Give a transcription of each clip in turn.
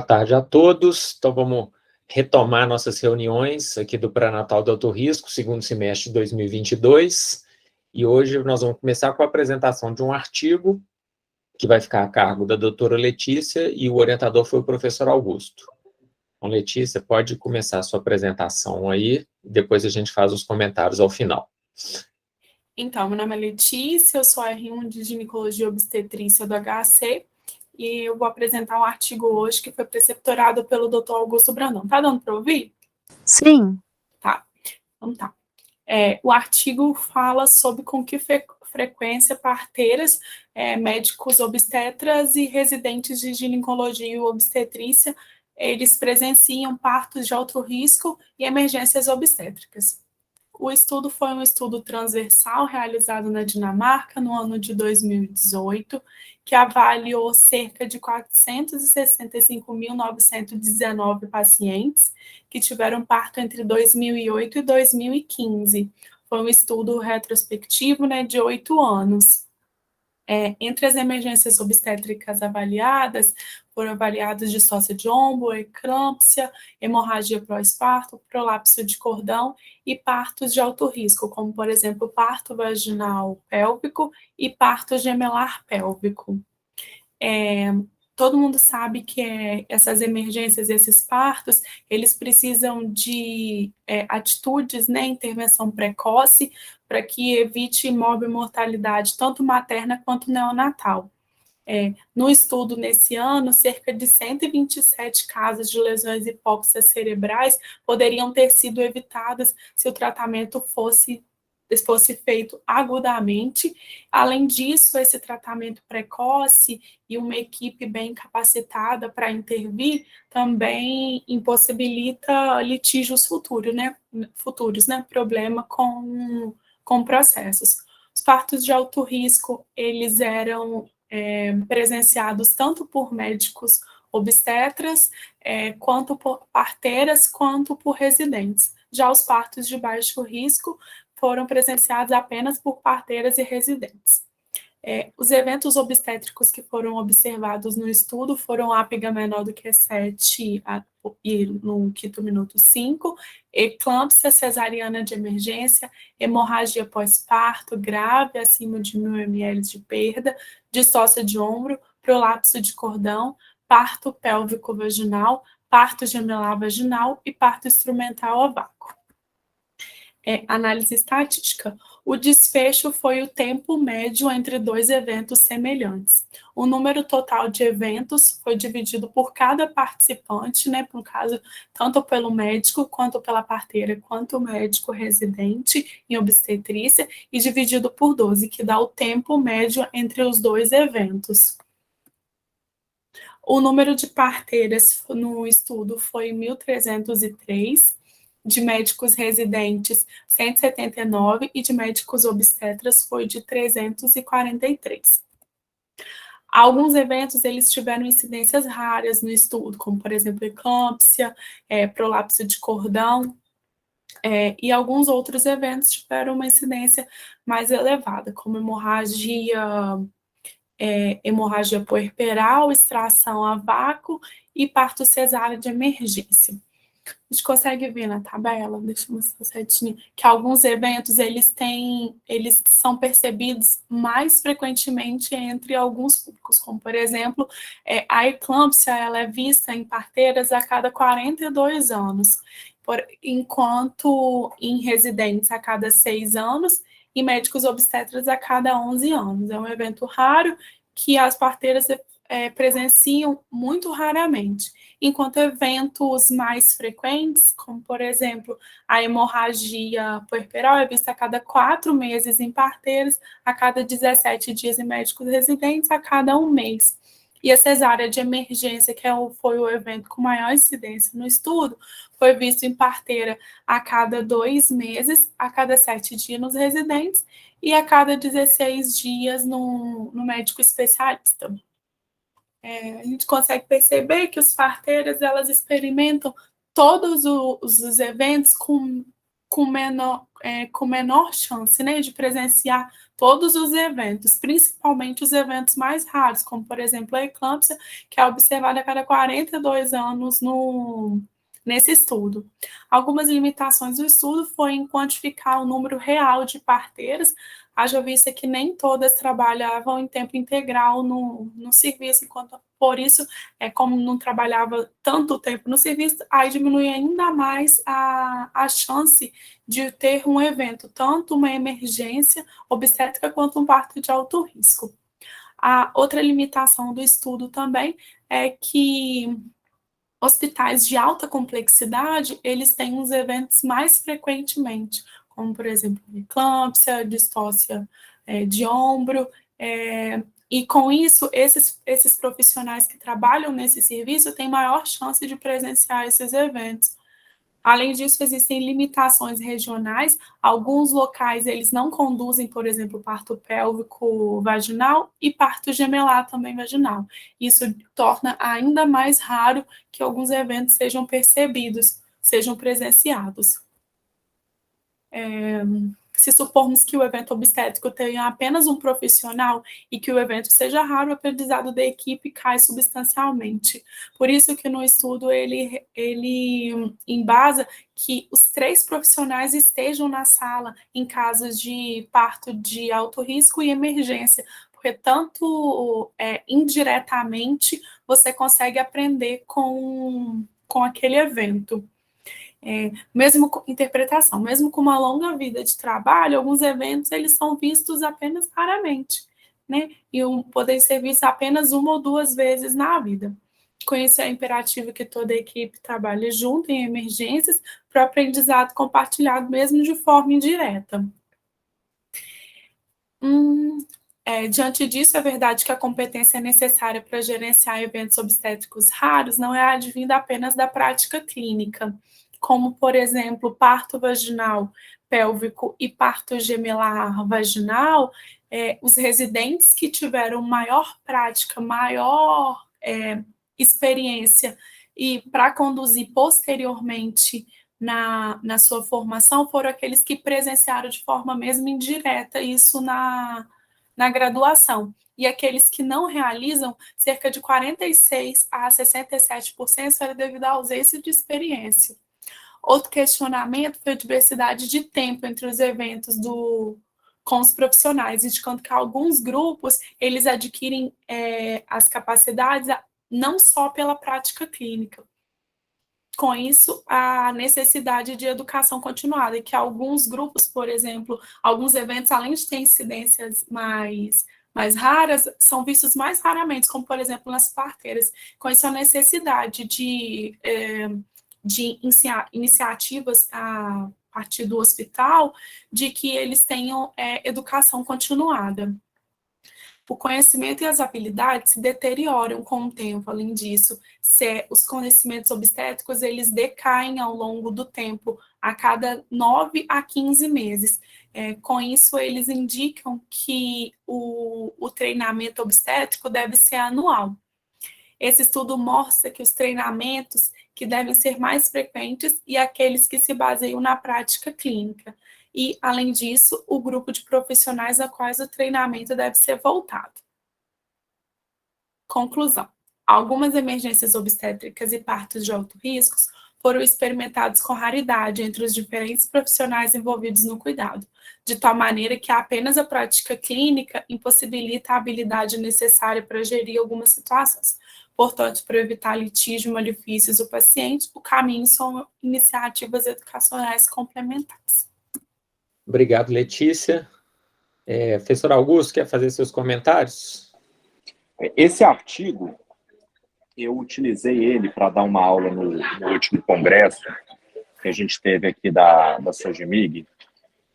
tarde a todos. Então, vamos retomar nossas reuniões aqui do Pré-Natal de Alto Risco, segundo semestre de 2022. E hoje nós vamos começar com a apresentação de um artigo que vai ficar a cargo da doutora Letícia e o orientador foi o professor Augusto. Então, Letícia, pode começar a sua apresentação aí, depois a gente faz os comentários ao final. Então, meu nome é Letícia, eu sou R1 de Ginecologia e Obstetrícia do HC, e eu vou apresentar um artigo hoje que foi preceptorado pelo Dr. Augusto Brandão. Tá dando para ouvir? Sim. Tá, então tá. O artigo fala sobre com que frequência parteiras, médicos obstetras e residentes de ginecologia e obstetrícia, eles presenciam partos de alto risco e emergências obstétricas. O estudo foi um estudo transversal realizado na Dinamarca no ano de 2018, que avaliou cerca de 465.919 pacientes que tiveram parto entre 2008 e 2015. Foi um estudo retrospectivo, de 8 anos. Entre as emergências obstétricas avaliadas, foram avaliados distócia de ombro, eclâmpsia, hemorragia pós-parto, prolapso de cordão e partos de alto risco, como, por exemplo, parto vaginal pélvico e parto gemelar pélvico. Todo mundo sabe que essas emergências, esses partos, eles precisam de atitudes, intervenção precoce, para que evite morbimortalidade, tanto materna quanto neonatal. No estudo nesse ano, cerca de 127 casos de lesões hipóxias cerebrais poderiam ter sido evitadas se o tratamento fosse feito agudamente. Além disso, esse tratamento precoce e uma equipe bem capacitada para intervir também impossibilita litígios futuros, problema com processos. Os partos de alto risco, eles eram presenciados tanto por médicos obstetras, quanto por parteiras, quanto por residentes. Já os partos de baixo risco foram presenciados apenas por parteiras e residentes. Os eventos obstétricos que foram observados no estudo foram ápiga menor do que 7 e no quinto minuto 5, eclâmpsia cesariana de emergência, hemorragia pós-parto grave acima de 1.000 ml de perda, distócia de ombro, prolapso de cordão, parto pélvico vaginal, parto gemelar vaginal e parto instrumental a vácuo. Análise estatística. O desfecho foi o tempo médio entre dois eventos semelhantes. O número total de eventos foi dividido por cada participante, por caso, tanto pelo médico, quanto pela parteira, quanto o médico residente em obstetrícia, e dividido por 12, que dá o tempo médio entre os dois eventos. O número de parteiras no estudo foi 1.303, de médicos residentes 179 e de médicos obstetras foi de 343. Alguns eventos eles tiveram incidências raras no estudo, como por exemplo eclâmpsia, prolapso de cordão, e alguns outros eventos tiveram uma incidência mais elevada, como hemorragia puerperal, extração a vácuo e parto cesáreo de emergência. A gente consegue ver na tabela, deixa eu mostrar certinho, que alguns eventos eles são percebidos mais frequentemente entre alguns públicos, como por exemplo, a eclâmpsia ela é vista em parteiras a cada 42 anos, enquanto em residentes a cada 6 anos e médicos obstetras a cada 11 anos. É um evento raro que as parteiras presenciam muito raramente, enquanto eventos mais frequentes, como, por exemplo, a hemorragia puerperal é vista a cada 4 meses em parteiras, a cada 17 dias em médicos residentes, a cada 1 mês. E a cesárea de emergência, que foi o evento com maior incidência no estudo, foi visto em parteira a cada 2 meses, a cada 7 dias nos residentes e a cada 16 dias no médico especialista. A gente consegue perceber que os parteiras elas experimentam todos os eventos com com menor chance, né, de presenciar todos os eventos, principalmente os eventos mais raros, como, por exemplo, a eclâmpsia, que é observada a cada 42 anos nesse estudo. Algumas limitações do estudo foi em quantificar o número real de parteiras, haja vista que nem todas trabalhavam em tempo integral no serviço, enquanto, por isso, como não trabalhava tanto tempo no serviço, aí diminui ainda mais a chance de ter um evento, tanto uma emergência obstétrica quanto um parto de alto risco. A outra limitação do estudo também é que hospitais de alta complexidade, eles têm os eventos mais frequentemente, como, por exemplo, eclâmpsia, distócia de ombro, e com isso, esses profissionais que trabalham nesse serviço têm maior chance de presenciar esses eventos. Além disso, existem limitações regionais. Alguns locais, eles não conduzem, por exemplo, parto pélvico vaginal e parto gemelar também vaginal. Isso torna ainda mais raro que alguns eventos sejam percebidos, sejam presenciados. Se supormos que o evento obstétrico tenha apenas um profissional e que o evento seja raro, o aprendizado da equipe cai substancialmente. Por isso que no estudo ele embasa que os 3 profissionais estejam na sala em casos de parto de alto risco e emergência, porque tanto indiretamente você consegue aprender com aquele evento. Mesmo com interpretação, mesmo com uma longa vida de trabalho, alguns eventos eles são vistos apenas raramente, né? E podem ser vistos apenas 1 ou 2 vezes na vida. Com isso, é imperativo que toda a equipe trabalhe junto em emergências para o aprendizado compartilhado, mesmo de forma indireta. Diante disso, é verdade que a competência necessária para gerenciar eventos obstétricos raros não é advinda apenas da prática clínica, como, por exemplo, parto vaginal pélvico e parto gemelar vaginal. Os residentes que tiveram maior prática, maior experiência e para conduzir posteriormente na sua formação foram aqueles que presenciaram de forma mesmo indireta isso na graduação. E aqueles que não realizam, cerca de 46% a 67% era devido à ausência de experiência. Outro questionamento foi a diversidade de tempo entre os eventos com os profissionais, indicando que alguns grupos eles adquirem as capacidades não só pela prática clínica. Com isso, a necessidade de educação continuada, e que alguns grupos, por exemplo, alguns eventos, além de ter incidências mais raras, são vistos mais raramente, como, por exemplo, nas parteiras. Com isso, a necessidade de iniciativas a partir do hospital, de que eles tenham educação continuada. O conhecimento e as habilidades se deterioram com o tempo. Além disso, os conhecimentos obstétricos eles decaem ao longo do tempo, a cada 9 a 15 meses. Com isso, eles indicam que o treinamento obstétrico deve ser anual. Esse estudo mostra que os treinamentos que devem ser mais frequentes e aqueles que se baseiam na prática clínica. E, além disso, o grupo de profissionais a quais o treinamento deve ser voltado. Conclusão. Algumas emergências obstétricas e partos de alto risco foram experimentados com raridade entre os diferentes profissionais envolvidos no cuidado, de tal maneira que apenas a prática clínica impossibilita a habilidade necessária para gerir algumas situações. Portanto, para evitar litígio e malefícios do paciente, o caminho são iniciativas educacionais complementares. Obrigado, Letícia. Professor Augusto, quer fazer seus comentários? Esse artigo, eu utilizei ele para dar uma aula no último congresso que a gente teve aqui da SOGMIG,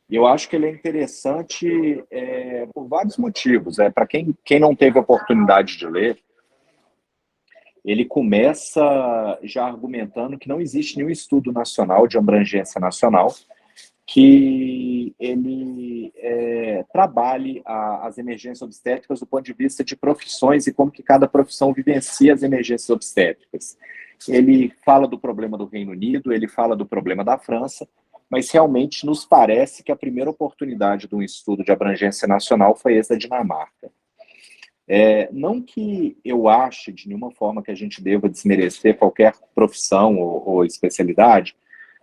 e eu acho que ele é interessante por vários motivos. Para quem não teve a oportunidade de ler, ele começa já argumentando que não existe nenhum estudo nacional de abrangência nacional que ele trabalhe as emergências obstétricas do ponto de vista de profissões e como que cada profissão vivencia as emergências obstétricas. Ele fala do problema do Reino Unido, ele fala do problema da França, mas realmente nos parece que a primeira oportunidade de um estudo de abrangência nacional foi esse da Dinamarca. Não que eu ache de nenhuma forma que a gente deva desmerecer qualquer profissão ou especialidade,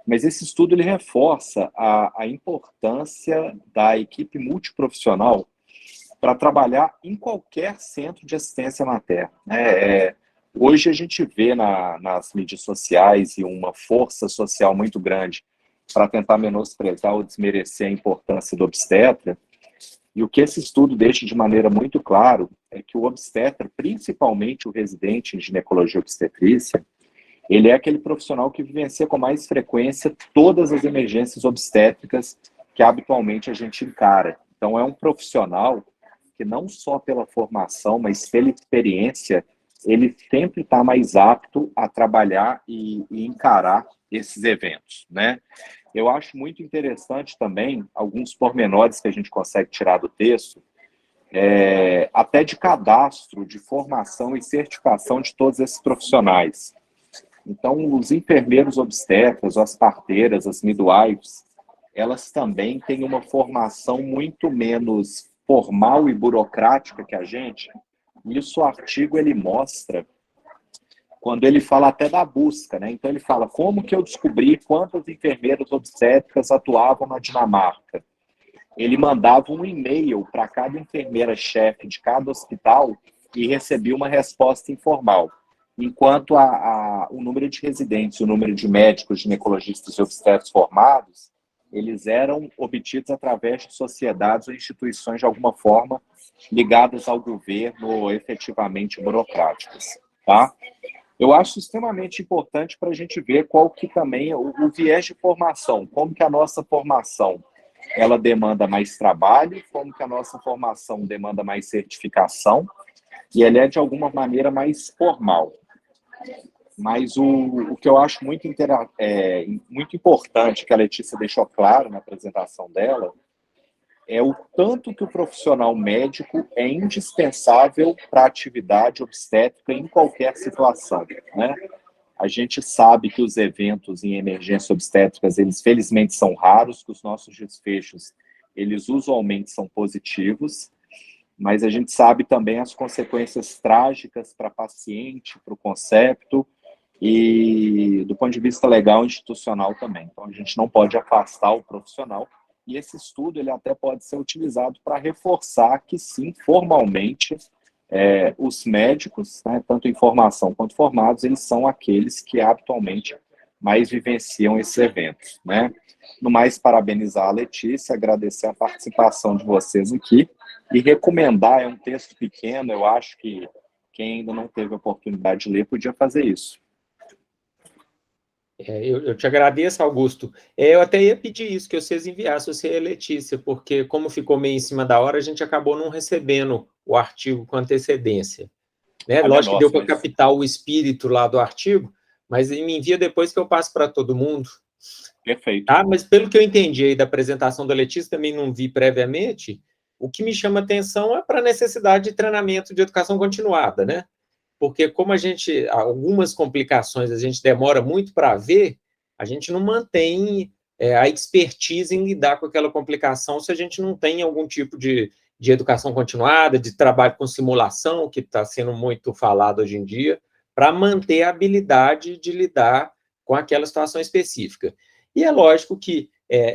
mas esse estudo ele reforça a importância da equipe multiprofissional para trabalhar em qualquer centro de assistência materna. Hoje a gente vê nas mídias sociais e uma força social muito grande para tentar menosprezar ou desmerecer a importância do obstetra. E o que esse estudo deixa de maneira muito claro é que o obstetra, principalmente o residente em ginecologia e obstetrícia, ele é aquele profissional que vivencia com mais frequência todas as emergências obstétricas que habitualmente a gente encara. Então é um profissional que não só pela formação, mas pela experiência, ele sempre está mais apto a trabalhar e encarar esses eventos, né? Eu acho muito interessante também alguns pormenores que a gente consegue tirar do texto, até de cadastro, de formação e certificação de todos esses profissionais. Então, os enfermeiros obstetras, as parteiras, as midwives, elas também têm uma formação muito menos formal e burocrática que a gente. Isso o artigo ele mostra quando ele fala até da busca, né? Então ele fala como que eu descobri quantas enfermeiras obstétricas atuavam na Dinamarca. Ele mandava um e-mail para cada enfermeira-chefe de cada hospital e recebia uma resposta informal. Enquanto o número de residentes, o número de médicos, ginecologistas e obstetras formados, eles eram obtidos através de sociedades ou instituições de alguma forma ligadas ao governo ou efetivamente burocráticas, tá? Eu acho extremamente importante para a gente ver qual que também é o viés de formação, como que a nossa formação ela demanda mais trabalho, como que a nossa formação demanda mais certificação, e ela é de alguma maneira mais formal. Mas o que eu acho muito importante, que a Letícia deixou claro na apresentação dela, é o tanto que o profissional médico é indispensável para a atividade obstétrica em qualquer situação, né? A gente sabe que os eventos em emergência obstétricas, eles felizmente são raros, que os nossos desfechos, eles usualmente são positivos, mas a gente sabe também as consequências trágicas para paciente, para o concepto e do ponto de vista legal e institucional também. Então a gente não pode afastar o profissional. E esse estudo ele até pode ser utilizado para reforçar que, sim, formalmente, os médicos, né, tanto em formação quanto formados, eles são aqueles que habitualmente mais vivenciam esses eventos, né? No mais, parabenizar a Letícia, agradecer a participação de vocês aqui e recomendar, é um texto pequeno, eu acho que quem ainda não teve a oportunidade de ler podia fazer isso. Eu te agradeço, Augusto. Eu até ia pedir isso, que vocês enviassem, você e a Letícia, porque como ficou meio em cima da hora, a gente acabou não recebendo o artigo com antecedência. Né? Lógico que deu para captar o espírito lá do artigo, mas me envia depois que eu passo para todo mundo. Perfeito. Tá? Mas pelo que eu entendi aí da apresentação da Letícia, também não vi previamente, o que me chama atenção é para a necessidade de treinamento de educação continuada, né? Porque como algumas complicações a gente demora muito para ver, a gente não mantém a expertise em lidar com aquela complicação se a gente não tem algum tipo de educação continuada, de trabalho com simulação, que está sendo muito falado hoje em dia, para manter a habilidade de lidar com aquela situação específica. E é lógico que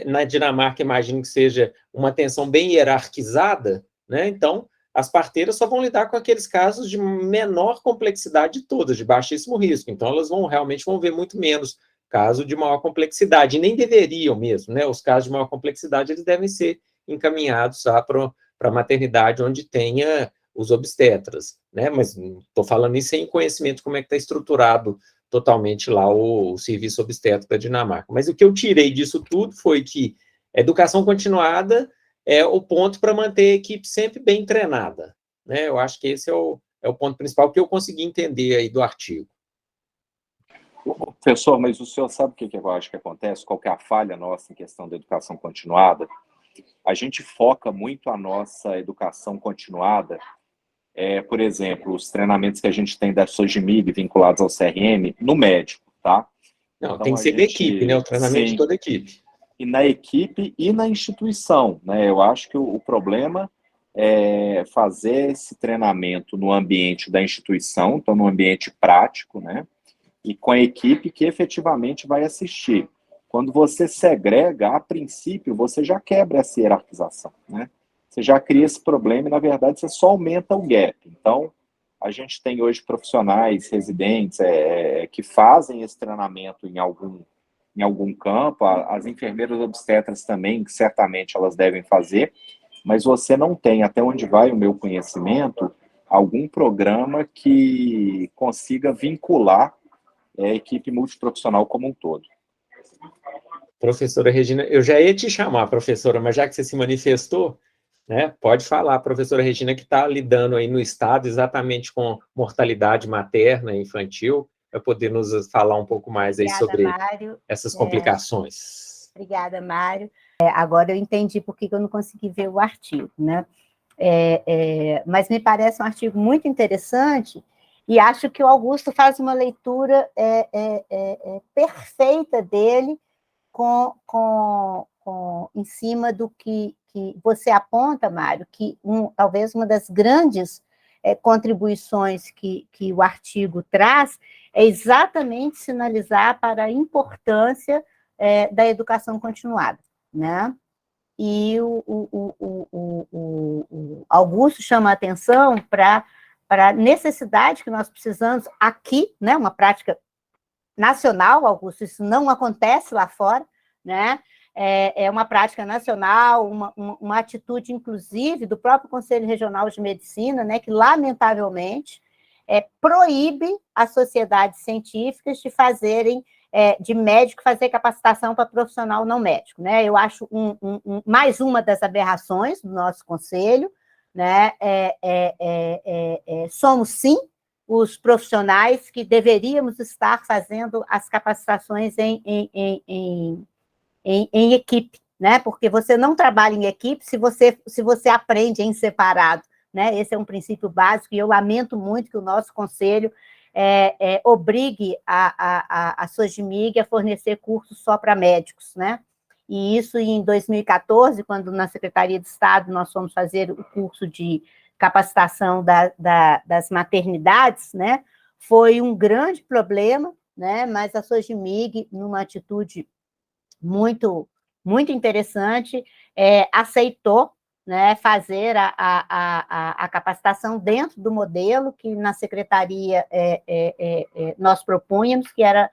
na Dinamarca, imagino que seja uma atenção bem hierarquizada, né? Então, as parteiras só vão lidar com aqueles casos de menor complexidade de todas, de baixíssimo risco. Então, elas realmente vão ver muito menos caso de maior complexidade, e nem deveriam mesmo, né? Os casos de maior complexidade, eles devem ser encaminhados para a maternidade onde tenha os obstetras, né? Mas estou falando isso sem conhecimento de como é que está estruturado totalmente lá o serviço obstétrico da Dinamarca. Mas o que eu tirei disso tudo foi que a educação continuada é o ponto para manter a equipe sempre bem treinada, né? Eu acho que esse é o ponto principal que eu consegui entender aí do artigo. Professor, mas o senhor sabe o que eu acho que acontece? Qual que é a falha nossa em questão da educação continuada? A gente foca muito a nossa educação continuada, por exemplo, os treinamentos que a gente tem da SOGMIG vinculados ao CRM, no médico, tá? Não, então, tem que ser da equipe, né? O treinamento de toda a equipe. e na equipe e na instituição, né? Eu acho que o problema é fazer esse treinamento no ambiente da instituição, então no ambiente prático, né? E com a equipe que efetivamente vai assistir. Quando você segrega, a princípio, você já quebra essa hierarquização, né? Você já cria esse problema e, na verdade, você só aumenta o gap. Então, a gente tem hoje profissionais, residentes, que fazem esse treinamento em algum campo, as enfermeiras obstetras também, que certamente elas devem fazer, mas você não tem, até onde vai o meu conhecimento, algum programa que consiga vincular a equipe multiprofissional como um todo. Professora Regina, eu já ia te chamar, professora, mas já que você se manifestou, né, pode falar, professora Regina, que está lidando aí no estado exatamente com mortalidade materna e infantil, para poder nos falar um pouco mais aí sobre Mário. essas complicações. Obrigada, Mário. Agora eu entendi por que eu não consegui ver o artigo, né? Mas me parece um artigo muito interessante e acho que o Augusto faz uma leitura perfeita dele em cima do que você aponta, Mário, que talvez uma das grandes contribuições que o artigo traz é exatamente sinalizar para a importância da educação continuada, né? E o Augusto chama a atenção para a necessidade que nós precisamos aqui, né? Uma prática nacional, Augusto, isso não acontece lá fora, né? É uma prática nacional, uma atitude, inclusive, do próprio Conselho Regional de Medicina, né, que, lamentavelmente, proíbe as sociedades científicas de médico fazer capacitação para profissional não médico, né? Eu acho mais uma das aberrações do nosso Conselho, né? Somos, sim, os profissionais que deveríamos estar fazendo as capacitações em equipe, né? Porque você não trabalha em equipe se você aprende em separado, né? Esse é um princípio básico e eu lamento muito que o nosso conselho obrigue a SOGMIG a fornecer cursos só para médicos, né? E isso em 2014, quando na Secretaria de Estado nós fomos fazer o curso de capacitação das maternidades, né? Foi um grande problema, né? Mas a SOGMIG, numa atitude muito, muito interessante, aceitou, né, fazer a capacitação dentro do modelo que na secretaria nós propunhamos, que era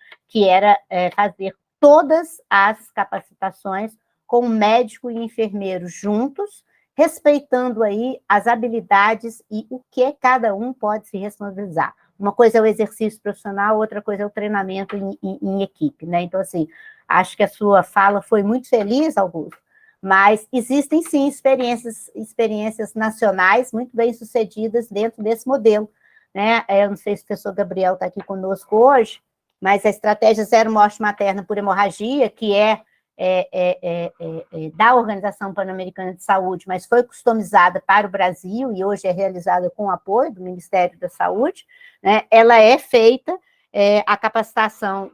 fazer todas as capacitações com médico e enfermeiro juntos, respeitando aí as habilidades e o que cada um pode se responsabilizar. Uma coisa é o exercício profissional, outra coisa é o treinamento em equipe, né? Então, assim, acho que a sua fala foi muito feliz, Augusto, mas existem, sim, experiências nacionais muito bem-sucedidas dentro desse modelo, né? Eu não sei se o professor Gabriel está aqui conosco hoje, mas a estratégia Zero Morte Materna por Hemorragia, que da Organização Pan-Americana de Saúde, mas foi customizada para o Brasil e hoje é realizada com o apoio do Ministério da Saúde, né? Ela é feita, a capacitação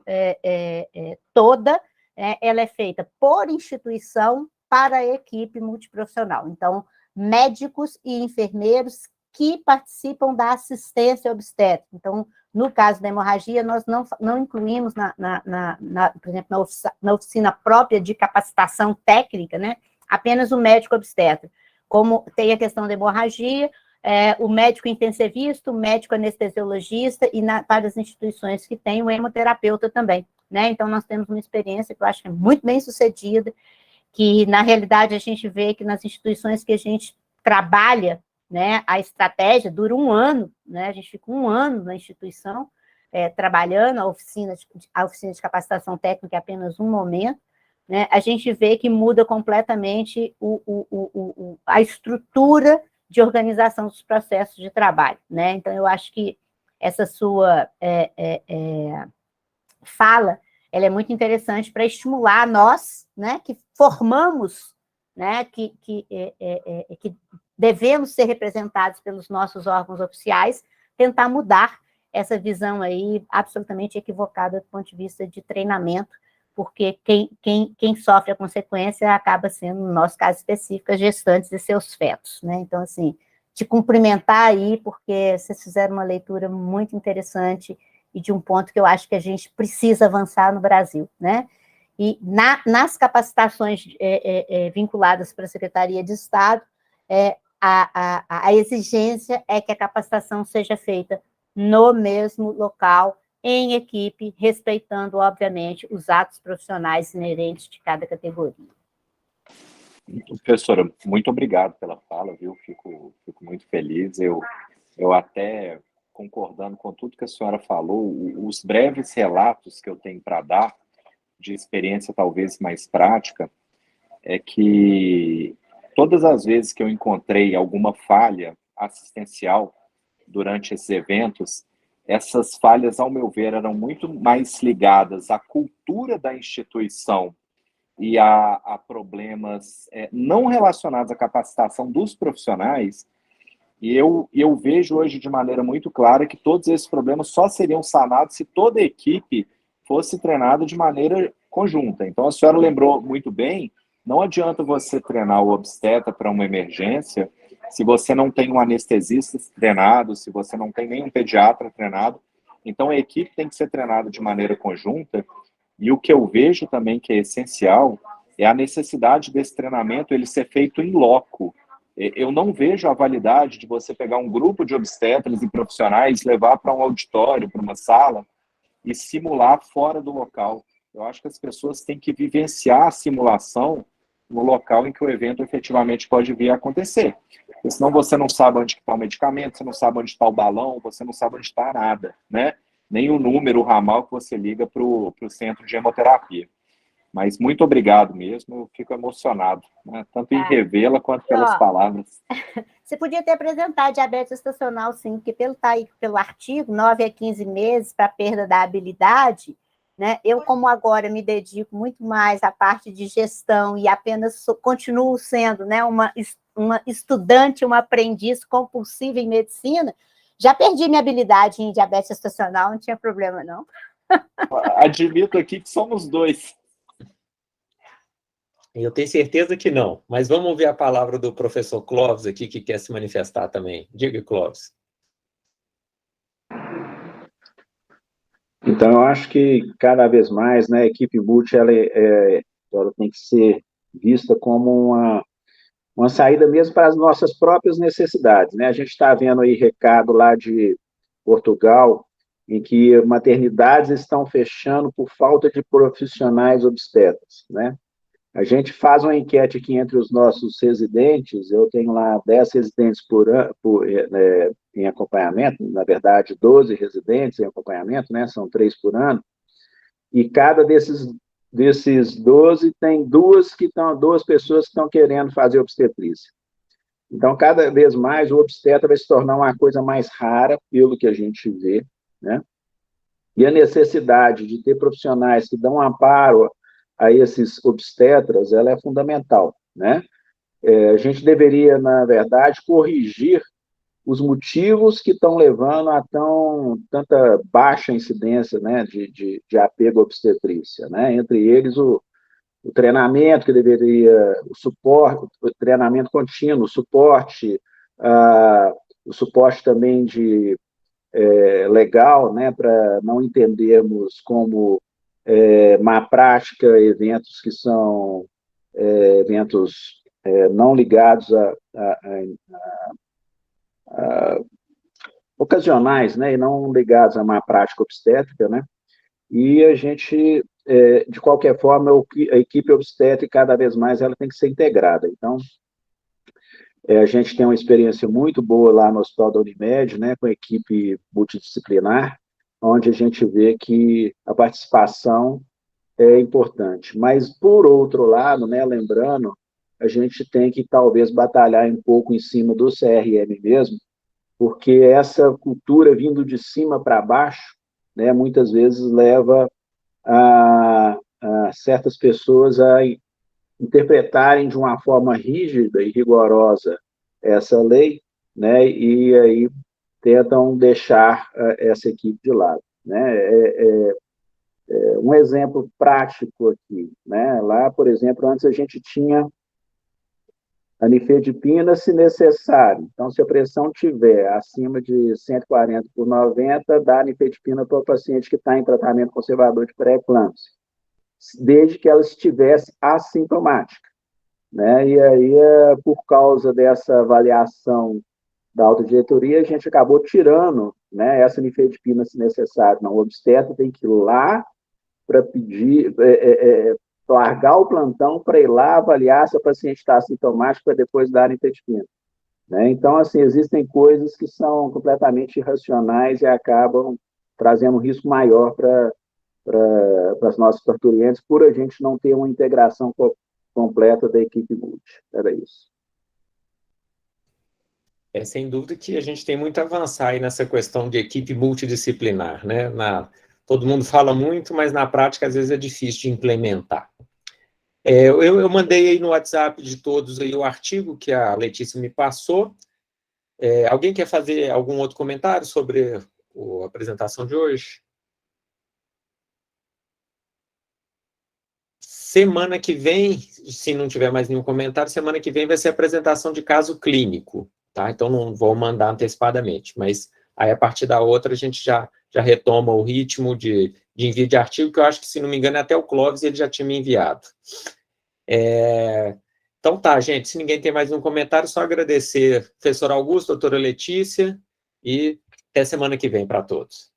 toda, ela é feita por instituição para a equipe multiprofissional. Então, médicos e enfermeiros que participam da assistência obstétrica. Então, no caso da hemorragia, nós não incluímos, por exemplo, na oficina própria de capacitação técnica, né, apenas o médico obstetra. Como tem a questão da hemorragia, o médico intensivista, o médico anestesiologista e para as instituições que têm o hemoterapeuta também, né? Então, nós temos uma experiência que eu acho que é muito bem sucedida, que, na realidade, a gente vê que nas instituições que a gente trabalha, né, a estratégia dura 1 ano, né, a gente fica 1 ano na instituição, trabalhando, a oficina de capacitação técnica é apenas um momento, né, a gente vê que muda completamente a estrutura de organização dos processos de trabalho, né? Então, eu acho que essa sua fala, ela é muito interessante para estimular nós, né, que formamos, né, que devemos ser representados pelos nossos órgãos oficiais, tentar mudar essa visão aí absolutamente equivocada do ponto de vista de treinamento, porque quem sofre a consequência acaba sendo, no nosso caso específico, as gestantes e seus fetos, né? Então, assim, te cumprimentar aí, porque vocês fizeram uma leitura muito interessante e de um ponto que eu acho que a gente precisa avançar no Brasil, né? E nas capacitações vinculadas para a Secretaria de Estado, a exigência é que a capacitação seja feita no mesmo local, em equipe, respeitando, obviamente, os atos profissionais inerentes de cada categoria. Professora, muito obrigado pela fala, viu? Fico muito feliz. Eu até, concordando com tudo que a senhora falou, os breves relatos que eu tenho para dar, de experiência talvez mais prática, é que todas as vezes que eu encontrei alguma falha assistencial durante esses eventos, essas falhas, ao meu ver, eram muito mais ligadas à cultura da instituição e a problemas não relacionados à capacitação dos profissionais. E eu vejo hoje de maneira muito clara que todos esses problemas só seriam sanados se toda a equipe fosse treinada de maneira conjunta. Então, a senhora lembrou muito bem, não adianta você treinar o obstetra para uma emergência se você não tem um anestesista treinado, se você não tem nenhum pediatra treinado. Então, a equipe tem que ser treinada de maneira conjunta. E o que eu vejo também que é essencial é a necessidade desse treinamento ele ser feito em loco. Eu não vejo a validade de você pegar um grupo de obstetras e profissionais, levar para um auditório, para uma sala, e simular fora do local. Eu acho que as pessoas têm que vivenciar a simulação no local em que o evento efetivamente pode vir a acontecer. Porque senão você não sabe onde está o medicamento, você não sabe onde está o balão, você não sabe onde está nada, né? Nem o número, o ramal que você liga para o centro de hemoterapia. Mas muito obrigado mesmo, eu fico emocionado, né? Tanto em revê-la quanto pelas palavras. Você podia ter apresentado diabetes gestacional, sim, porque pelo artigo, 9 a 15 meses para perda da habilidade, né? Eu, como agora me dedico muito mais à parte de gestão e apenas continuo sendo, né, uma estudante, uma aprendiz compulsiva em medicina, já perdi minha habilidade em diabetes gestacional, não tinha problema, não. Admito aqui que somos dois. Eu tenho certeza que não, mas vamos ouvir a palavra do professor Clóvis aqui, que quer se manifestar também. Diga, Clóvis. Então, eu acho que cada vez mais, né, a equipe multi ela tem que ser vista como uma saída mesmo para as nossas próprias necessidades, né? A gente está vendo aí recado lá de Portugal, em que maternidades estão fechando por falta de profissionais obstetras, né? A gente faz uma enquete aqui entre os nossos residentes, eu tenho lá 10 residentes em acompanhamento, na verdade, 12 residentes em acompanhamento, né? São 3 por ano, e cada desses 12 tem duas pessoas que estão querendo fazer obstetrícia. Então, cada vez mais, o obstetra vai se tornar uma coisa mais rara, pelo que a gente vê, né? E a necessidade de ter profissionais que dão amparo a esses obstetras, ela é fundamental, né? A gente deveria, na verdade, corrigir os motivos que estão levando a tanta baixa incidência, né, de apego à obstetrícia, né? Entre eles, o treinamento que deveria, o suporte, o treinamento contínuo, o suporte também legal, né, para não entendermos como má prática eventos que são eventos não ligados a ocasionais, né, e não ligados a má prática obstétrica, né? E a gente, de qualquer forma, a equipe obstétrica, cada vez mais, ela tem que ser integrada. Então, a gente tem uma experiência muito boa lá no Hospital da Unimed, né, com a equipe multidisciplinar, onde a gente vê que a participação é importante. Mas, por outro lado, né, lembrando, a gente tem que, talvez, batalhar um pouco em cima do CRM mesmo, porque essa cultura vindo de cima para baixo, né, muitas vezes leva a certas pessoas a interpretarem de uma forma rígida e rigorosa essa lei, né, e aí tentam deixar essa equipe de lado, né? Um exemplo prático aqui, né? Lá, por exemplo, antes a gente tinha a nifedipina, se necessário. Então, se a pressão tiver acima de 140/90, dá nifedipina para o paciente que está em tratamento conservador de pré-eclâmpsia, desde que ela estivesse assintomática, né? E aí, por causa dessa avaliação da autodiretoria, a gente acabou tirando, né, essa nifedipina, se necessário. Não, o obstetra tem que ir lá para pedir, largar o plantão para ir lá avaliar se o paciente está assintomático para depois dar nifedipina, né? Então, assim, existem coisas que são completamente irracionais e acabam trazendo um risco maior para as nossas parturientes, por a gente não ter uma integração completa da equipe multi. Era isso. Sem dúvida que a gente tem muito a avançar aí nessa questão de equipe multidisciplinar, né? Todo mundo fala muito, mas na prática às vezes é difícil de implementar. Eu mandei aí no WhatsApp de todos aí o artigo que a Letícia me passou. Alguém quer fazer algum outro comentário sobre a apresentação de hoje? Semana que vem, se não tiver mais nenhum comentário, semana que vem vai ser a apresentação de caso clínico, tá? Então não vou mandar antecipadamente, mas aí a partir da outra a gente já retoma o ritmo de envio de artigo, que eu acho que, se não me engano, até o Clóvis ele já tinha me enviado. Então tá, gente, se ninguém tem mais nenhum comentário, só agradecer professor Augusto, doutora Letícia, e até semana que vem para todos.